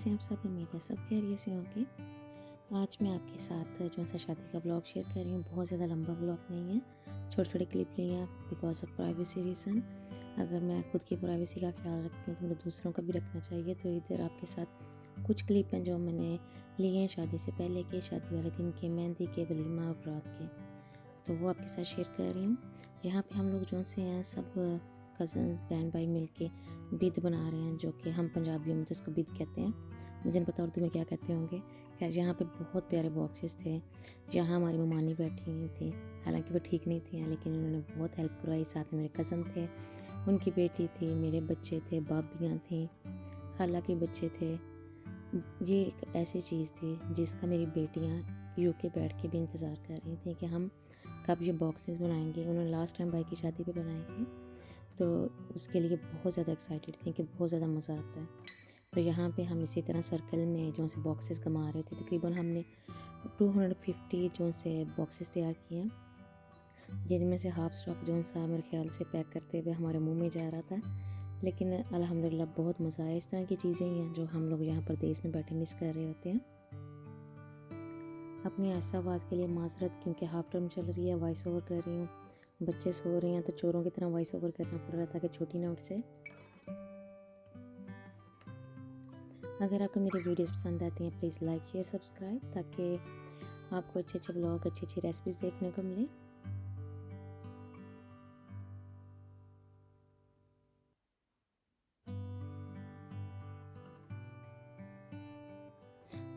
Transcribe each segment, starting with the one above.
कैसे हैं आप सब? उम्मीद है सब खैरियत से होंगे। आज मैं आपके साथ जो सा शादी का व्लॉग शेयर कर रही हूँ। बहुत ज़्यादा लंबा व्लॉग नहीं है, छोटे-छोटे क्लिप लिए हैं बिकॉज़ ऑफ प्राइवेसी रीज़न। अगर मैं खुद की प्राइवेसी का ख्याल रखती हूँ तो मुझे दूसरों का भी रखना चाहिए। तो इधर आपके साथ कुछ क्लिप हैं जो मैंने लिए हैं शादी से पहले के, शादी वाले दिन के, मेहंदी के, वलीमा और रात के, तो वो आपके साथ शेयर कर रही हूँ। यहाँ पे हम लोग जो से हैं सब कज़न्स बहन भाई मिलके बिद बना रहे हैं, जो कि हम पंजाबियों में तो इसको बिद कहते हैं, मुझे नहीं पता उर्दू में क्या कहते होंगे। खैर यहाँ पे बहुत प्यारे बॉक्सेस थे। यहाँ हमारी ममानी बैठी हुई थी, हालांकि वो ठीक नहीं थी लेकिन उन्होंने बहुत हेल्प करवाई। साथ में मेरे कज़न थे, उनकी बेटी थी, मेरे बच्चे थे, भाभियाँ थी, खाला के बच्चे थे। ये एक ऐसी चीज़ थी जिसका मेरी बेटियाँ यूके बैठ के भी इंतज़ार कर रही थी कि हम कब ये बॉक्सेस बनाएंगे। उन्होंने लास्ट टाइम भाई की शादी पे बनाए थे, तो उसके लिए बहुत ज़्यादा एक्साइटेड थी कि बहुत ज़्यादा मज़ा आता है। तो यहाँ पे हम इसी तरह सर्कल में जो से बॉक्सेस घुमा रहे थे। तकरीबन हमने 250 जो से बॉक्सेस तैयार किए हैं, जिनमें से हाफ स्टफ जो सा मेरे ख्याल से पैक करते हुए हमारे मुंह में जा रहा था। लेकिन अल्हम्दुलिल्लाह बहुत मज़ा आया। इस तरह की चीज़ें ही हैं जो हम लोग यहाँ प्रदेश में बैठे मिस कर रहे होते हैं। अपनी आहिस्ता आवाज़ के लिए माजरत, क्योंकि हाफ टर्म चल रही है, वॉइस ओवर कर रही हूँ। बच्चे सो रहे हैं तो चोरों की तरह वॉइस ओवर करना पड़ रहा था कि छोटी ना उठ जाए। अगर आपको मेरी वीडियोस पसंद आती हैं प्लीज़ लाइक शेयर सब्सक्राइब, ताकि आपको अच्छे अच्छे ब्लॉग, अच्छी अच्छी रेसिपीज़ देखने को मिले।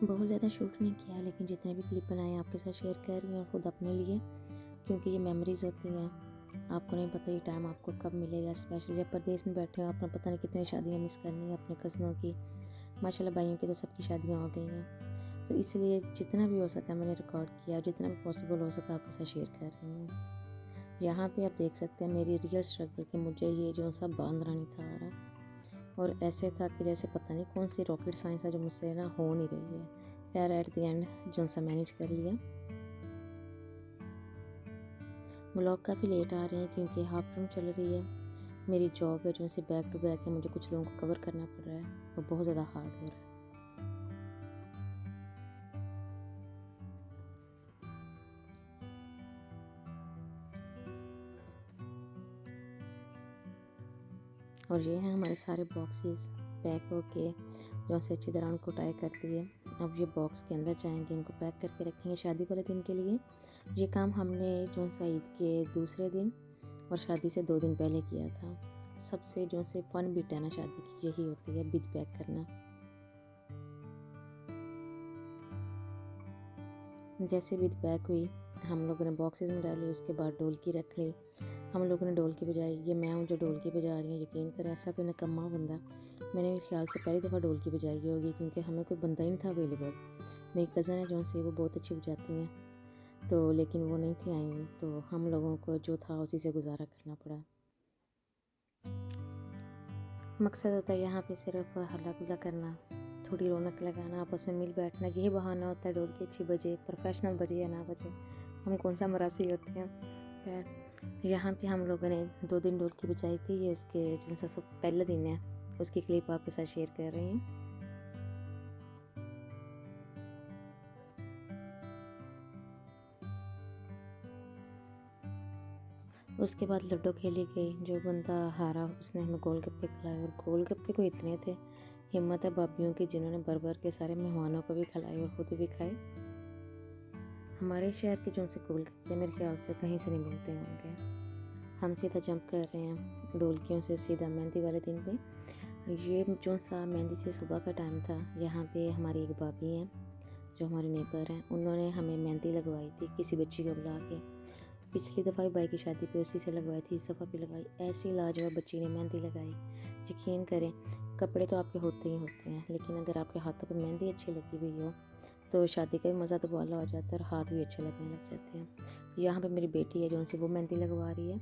बहुत ज़्यादा शूट नहीं किया, लेकिन जितने भी क्लिप बनाए आपके साथ शेयर कर रही हूँ, और ख़ुद अपने लिए, क्योंकि ये मेमोरीज़ होती हैं। आपको नहीं पता ये टाइम आपको कब मिलेगा, स्पेशली जब परदेश में बैठे हो। आपने पता नहीं कितनी शादियाँ मिस करनी है अपने कज़नों की। माशाल्लाह भाइयों की तो सबकी शादियाँ हो गई हैं, तो इसलिए जितना भी हो सका मैंने रिकॉर्ड किया, और जितना भी पॉसिबल हो सका आपके साथ शेयर कर रही हूँ। यहाँ पे आप देख सकते हैं मेरी रियल स्ट्रगल कि मुझे ये जो सा बांधना नहीं था आ रहा, और ऐसे था कि जैसे पता नहीं कौन सी रॉकेट साइंस है जो मुझसे ना हो नहीं रही है। खैर एट द एंड जो सा मैनेज कर लिया। व्लॉग काफ़ी लेट आ रहे हैं क्योंकि हाफ टर्म चल रही है। मेरी जॉब है जो से बैक टू बैक है, मुझे कुछ लोगों को कवर करना पड़ रहा है और बहुत ज़्यादा हार्ड हो रहा है। और ये हैं हमारे सारे बॉक्सेस पैक होके, जो से अच्छी तरह उनको टाई कर दिए। अब ये बॉक्स के अंदर जाएंगे, इनको पैक करके रखेंगे शादी वाले दिन के लिए। ये काम हमने जो सा ईद के दूसरे दिन और शादी से 2 दिन पहले किया था। सबसे जो से फन बिट है ना शादी की यही होती है, बिद पैक करना। जैसे बिद पैक हुई, हम लोगों ने बॉक्सेस में डाली, उसके बाद ढोलकी रख ली। हम लोगों ने ढोलकी बजाई। ये मैं हूँ जो ढोलकी बजा रही हूँ, यकीन करें ऐसा कोई निकम्मा बंदा मैंने मेरे ख्याल से पहली दफ़ा ढोलकी बजाई होगी, क्योंकि हमें कोई बंदा ही नहीं था अवेलेबल। मेरी कज़न है जो से वो बहुत अच्छी बजाती हैं, तो लेकिन वो नहीं थी आई हुई, तो हम लोगों को जो था उसी से गुजारा करना पड़ा। मकसद होता है यहाँ पे सिर्फ हल्ला गुल्ला करना, थोड़ी रौनक लगाना, आपस में मिल बैठना। यही बहाना होता है ढोलकी अच्छी बजे, प्रोफेशनल बजे या ना बजे, हम कौन सा मरासी होते हैं। खैर यहाँ पे हम लोगों ने 2 दिन ढोलकी बजाई थी। ये इसके जो सा सब पहला दिन है, उसकी क्लिप आपके साथ शेयर कर रही हूँ। उसके बाद लूडो खेली गई। जो बंदा हारा उसने हमें गोलगप्पे खिलाए, और गोलगप्पे को इतने थे, हिम्मत है भाभीयों की, जिन्होंने भर भर के सारे मेहमानों को भी खिलाए और खुद भी खाए। हमारे शहर के जो से गोलगप्पे मेरे ख्याल से कहीं से नहीं मिलते होंगे। हम सीधा जंप कर रहे हैं ढोलकियों से सीधा मेहंदी वाले दिन पे। ये जो सा मेहंदी से सुबह का टाइम था। यहाँ पे हमारी एक भाभी हैं जो हमारे नेबर हैं, उन्होंने हमें मेहंदी लगवाई थी किसी बच्ची को बुला के। पिछली दफ़ा भाई की शादी पे उसी से लगवाई थी, इस दफ़ा भी लगाई। ऐसी लाजवाब बच्ची ने मेहंदी लगाई, यकीन करें कपड़े तो आपके होते ही होते हैं, लेकिन अगर आपके हाथों पर मेहंदी अच्छी लगी हुई हो तो शादी का भी मज़ा तो बाला हो जाता है और हाथ भी अच्छे लगने लग जाते हैं। यहाँ पे मेरी बेटी है जो उनसे वो मेहंदी लगवा रही है।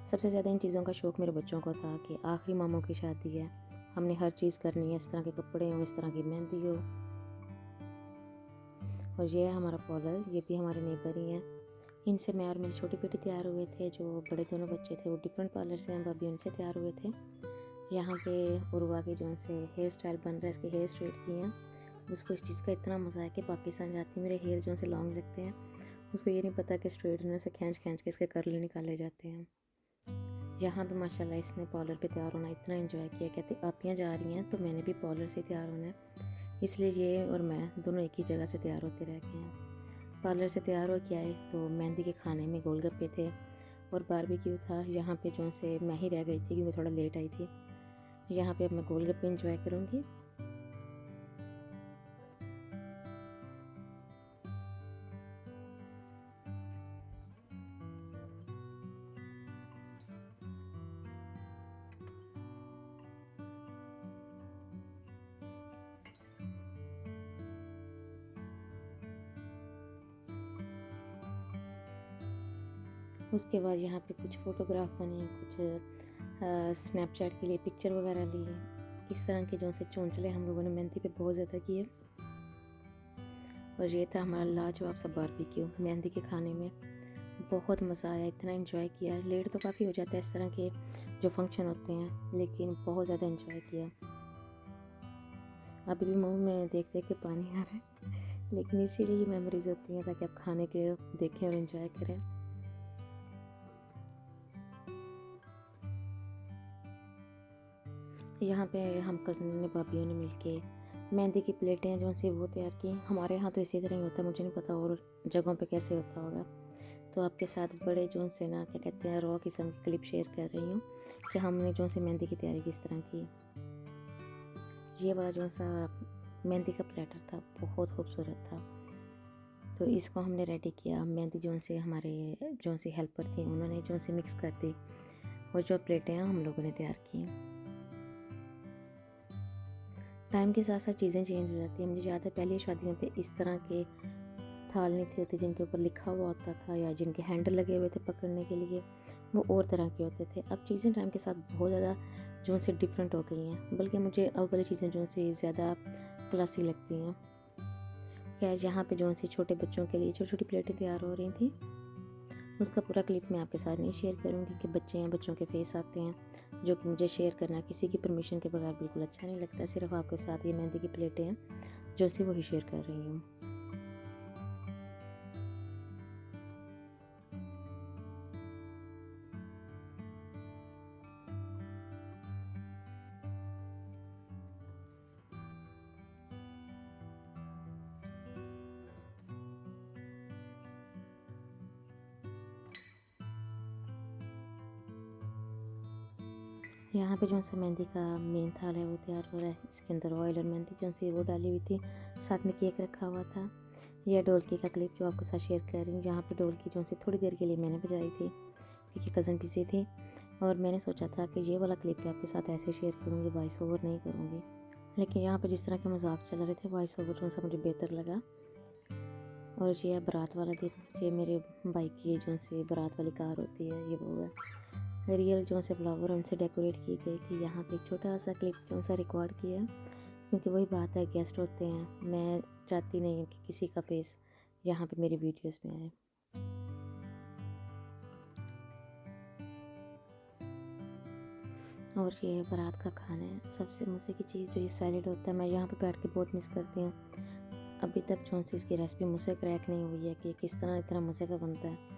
सबसे ज़्यादा इन चीज़ों का शौक़ मेरे बच्चों को था कि आखिरी मामों की शादी है, हमने हर चीज़ करनी है, इस तरह के कपड़े हों, इस तरह की मेहंदी हो। और ये है हमारा पार्लर, ये भी हमारे नेबर ही हैं। इनसे मैं और मेरी छोटी बेटी तैयार हुए थे। जो बड़े दोनों बच्चे थे वो डिफरेंट पार्लर से हैं, भाभी उनसे तैयार हुए थे। यहाँ पे उर्वा की जो से हेयर स्टाइल बन रहा है, इसके हेयर स्ट्रेट किए हैं। उसको इस चीज़ का इतना मज़ा है कि पाकिस्तान जाती मेरे हेयर जो से लॉन्ग लगते हैं, उसको ये नहीं पता कि स्ट्रेटनर से खींच खींच के इसके कर्ल निकाले जाते हैं। यहाँ पे माशाल्लाह इसने पार्लर पे तैयार होना इतना एंजॉय किया, कहते आप यहाँ जा रही हैं तो मैंने भी पार्लर से तैयार होना है। इसलिए ये और मैं दोनों एक ही जगह से तैयार होते रह गए हैं। पार्लर से तैयार हो के आए तो मेहंदी के खाने में गोलगप्पे थे और बारबेक्यू था। यहाँ पे जो से मैं ही रह गई थी क्योंकि थोड़ा लेट आई थी। यहाँ पे अब मैं गोलगप्पे एंजॉय करूँगी। उसके बाद यहाँ पे कुछ फ़ोटोग्राफ बने, कुछ स्नैपचैट के लिए पिक्चर वगैरह ली। इस तरह के जो से चोंचले हम लोगों ने मेहंदी पे बहुत ज़्यादा किए। और ये था हमारा लाजवाब सा बारबेक्यू मेहंदी के खाने में। बहुत मज़ा आया, इतना एंजॉय किया। लेट तो काफ़ी हो जाता है इस तरह के जो फंक्शन होते हैं, लेकिन बहुत ज़्यादा एंजॉय किया। अभी भी मुँह में देख देख के पानी आ रहा है, लेकिन इसीलिए ये मेमोरीज होती हैं ताकि आप खाने के देखें और एंजॉय करें। यहाँ पे हम कज़न ने भाभीयों ने मिलके मेहंदी की प्लेटें जो से वो तैयार की। हमारे यहाँ तो इसी तरह ही होता है, मुझे नहीं पता और जगहों पे कैसे होता होगा। तो आपके साथ बड़े जो से ना क्या कहते हैं रॉ किस्म की क्लिप शेयर कर रही हूँ कि हमने जो से मेहंदी की तैयारी किस तरह की। ये वाला जो सा मेहंदी का प्लेटर था बहुत खूबसूरत था। तो इसको हमने रेडी किया। मेहंदी जो से हमारे जो से हेल्पर थी उन्होंने जो से मिक्स कर दी और जो प्लेटें हैं हम लोगों ने तैयार की। टाइम के साथ साथ चीज़ें चेंज हो जाती हैं। मुझे याद है पहले शादियों पे इस तरह के थाल नहीं थे होते जिनके ऊपर लिखा हुआ होता था या जिनके हैंडल लगे हुए थे पकड़ने के लिए, वो और तरह के होते थे। अब चीज़ें टाइम के साथ बहुत ज़्यादा जो से डिफरेंट हो गई हैं, बल्कि मुझे अब वाली चीज़ें जो से ज़्यादा क्लासी लगती हैं। खैर यहाँ पे जो से छोटे बच्चों के लिए छोटी छोटी प्लेटें तैयार हो रही थी। उसका पूरा क्लिप मैं आपके साथ नहीं शेयर करूँगी कि बच्चे हैं, बच्चों के फेस आते हैं जो कि मुझे शेयर करना किसी की परमिशन के बगैर बिल्कुल अच्छा नहीं लगता। सिर्फ आपके साथ ये मेहंदी की प्लेटें हैं जो से वही शेयर कर रही हूँ। यहाँ पे जो सा मेहंदी का मेन थाल है वो तैयार हो रहा है। इसके अंदर ऑयल और मेहंदी जो सी वो डाली हुई थी, साथ में केक रखा हुआ था। यह ढोलकी का क्लिप जो आपके साथ शेयर कर रही हूँ। यहाँ पे ढोलकी जो सी थोड़ी देर के लिए मैंने बजाई थी क्योंकि कज़न बिजी थी और मैंने सोचा था कि ये वाला क्लिप भी आपके साथ ऐसे शेयर करूँगी, वॉइस ओवर नहीं करूँगी। लेकिन यहाँ पर जिस तरह के मजाक चल रहे थे वॉइस ओवर जो सा मुझे बेहतर लगा। और ये है बारात वाला दिन। ये मेरे बाइक की जो से बारात वाली कार होती है, ये वो है रियल जो से फ्लावर उनसे डेकोरेट की गई थी। यहाँ पे एक छोटा सा क्लिप जो सा रिकॉर्ड किया क्योंकि वही बात है, गेस्ट होते हैं, मैं चाहती नहीं हूँ कि किसी का फेस यहाँ पे मेरी वीडियोस में आए। और ये बारात का खाना है। सबसे मज़े की चीज़ जो ये सैलेड होता है, मैं यहाँ पे बैठ के बहुत मिस करती हूँ। अभी तक जो सी इसकी रेसिपी मुझसे क्रैक नहीं हुई है कि किस तरह इतना मज़े का बनता है।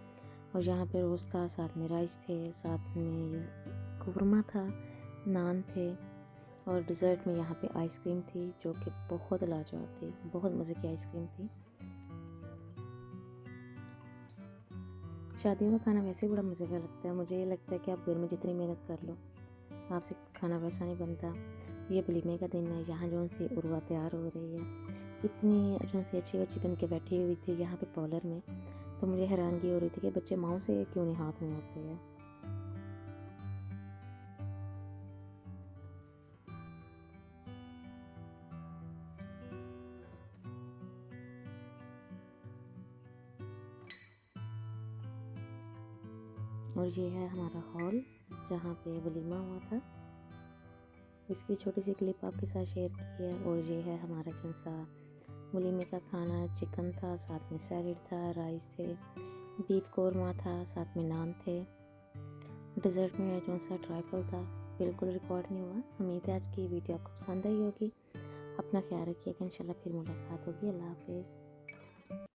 और यहाँ पे रोस्ट था, साथ में राइस थे, साथ में कुरमा था, नान थे और डिज़र्ट में यहाँ पे आइसक्रीम थी जो कि बहुत लाजवाब थी, बहुत मज़े की आइसक्रीम थी। शादियों का खाना वैसे बड़ा मज़े का लगता है। मुझे ये लगता है कि आप घर में जितनी मेहनत कर लो आपसे खाना वैसा नहीं बनता। ये वलीमे का दिन है, यहाँ जो से उर्वा तैयार हो रही है, इतनी जो से अच्छी बच्ची बन के बैठी हुई थी यहाँ पे पार्लर में। तो मुझे हैरानगी हो रही थी कि बच्चे माँओं से क्यों नहीं हाथ में होते हैं। और ये है हमारा हॉल जहाँ पे वलीमा हुआ था। इसकी छोटी सी क्लिप आपके साथ शेयर की है। और ये है हमारा जो सा वलीमे का खाना। चिकन था, साथ में सैलेड था, राइस थे, बीफ कोरमा था, साथ में नान थे। डिज़र्ट में जो सा ट्राइफल था। बिल्कुल रिकॉर्ड नहीं हुआ। उम्मीद है आज की वीडियो आपको पसंद आई होगी। अपना ख्याल रखिएगा, इंशाल्लाह फिर मुलाकात होगी। अल्लाह हाफिज़।